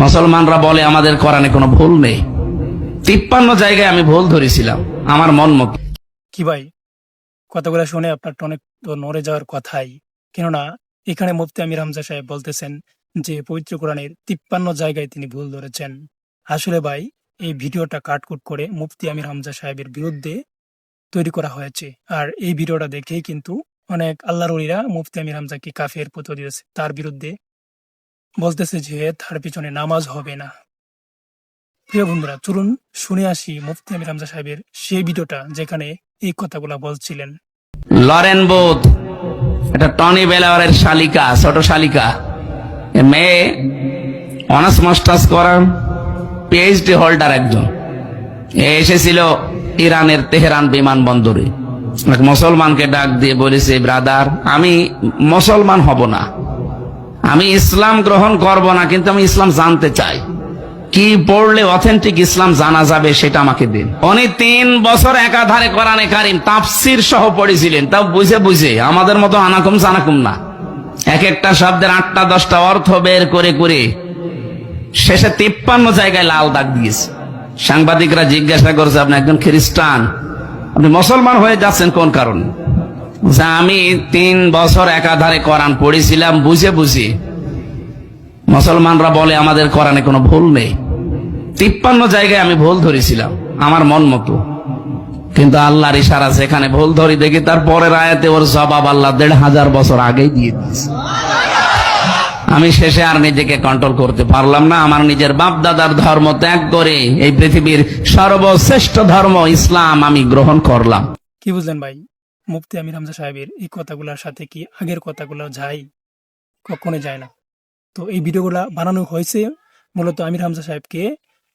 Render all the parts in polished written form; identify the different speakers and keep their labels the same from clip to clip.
Speaker 1: মুসলমানরা বলে আমাদের কোরআনে কোনো ভুল নেই। 53 জায়গায় আমি ভুল ধরেছিলাম আমার মন মতো।
Speaker 2: কি ভাই, কথাগুলো শুনে আপনার তো অনেক তো নড়ে যাওয়ার কথাই। কেননা এখানে মুফতি আমির হামজা সাহেব বলতেছেন যে পবিত্র কোরআনের 53 জায়গায় তিনি ভুল ধরেছেন। আসলে ভাই, এই ভিডিওটা কাটকুট করে মুফতি আমির হামজা সাহেবের বিরুদ্ধে তৈরি করা হয়েছে। আর এই ভিডিওটা দেখেই কিন্তু অনেক আল্লাহর ওলিরা মুফতি আমির হামজাকে কাফের পুতো দিয়েছে, তার বিরুদ্ধে বলতেছে যে তার পিছনে নামাজ হবে না। প্রিয় বন্ধুরা, চলুন শুনে আসি মুফতি আমির হামজা সাহেবের সেই ভিডিওটা যেখানে এই কথাগুলা বলছিলেন।
Speaker 1: লরেন বুথ, এটা টনি বেলাওয়ারের শালিকা, ছোট শালিকা। এ মেয়ে অনার্স মাস্টার্স করার পিএইচডি হোল্ডার একজন। এ এসেছিল ইরানের তেহরান বিমানবন্দরে। এক মুসলমানকে ডাক দিয়ে বলেছে, ব্রাদার, আমি মুসলমান হব না, আমি ইসলাম গ্রহণ করব না, কিন্তু আমি ইসলাম জানতে চাই। কি পড়লে অথেন্টিক ইসলাম জানা যাবে সেটা আমাকে দিন। উনি 3 বছর একাধারে কোরআনে কারিম তাফসীর সহ পড়েছিলেন, তাও বুঝে বুঝে, আমাদের মতো আনাকুম জানাকুম না। এক একটা শব্দের 8টা 10টা অর্থ বের করে করে শেষে 53 জায়গায় লাল দাগ দিয়েছে। সাংবাদিকরা জিজ্ঞাসা করছে, আপনি একজন খ্রিস্টান, আপনি মুসলমান হয়ে যাচ্ছেন কোন কারণে? আমি 3 বছর একাধারে কোরআন পড়েছিলাম বুঝে বুঝে। মুসলমানরা বলে আমাদের কোরআনে কোনো ভুল নেই। 53 জায়গায় আমি ভুল ধরেছিলাম আমার মন মতো, কিন্তু আল্লাহর ইশারা যেখানে ভুল ধরি দেখি তার পরের আয়াতে ওর জবাব আল্লাহ 1500 বছর আগেই দিয়ে দিয়েছে। আমি শেষে আর নিজেকে কন্ট্রোল করতে পারলাম না। আমার নিজের বাপ দাদার ধর্ম ত্যাগ করে এই পৃথিবীর সর্বশ্রেষ্ঠ ধর্ম ইসলাম আমি গ্রহণ করলাম।
Speaker 2: কি বুঝলেন ভাই, মুফতি আমির হামজা সাহেবের এই কথাগুলোর সাথে কি আগের কথাগুলো যায়? কখনোই যায় না। তো এই ভিডিওগুলা বানানো হয়েছে মূলত আমির হামজা সাহেবকে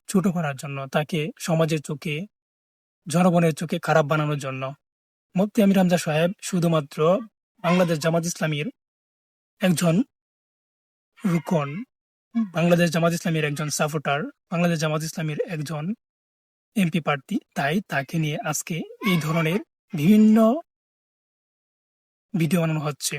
Speaker 2: ছোট করার জন্য, তাকে সমাজের চোখে, জনগণের চোখে খারাপ বানানোর জন্য। মুফতি আমির হামজা সাহেব শুধুমাত্র বাংলাদেশ জামাত ইসলামীর একজন রুকন, বাংলাদেশ জামাত ইসলামীর একজন সাপোর্টার, বাংলাদেশ জামাত ইসলামীর একজন এমপি প্রার্থী। তাই তাকে নিয়ে আজকে এই ধরনের বিভিন্ন ভিডিও বানানো হচ্ছে।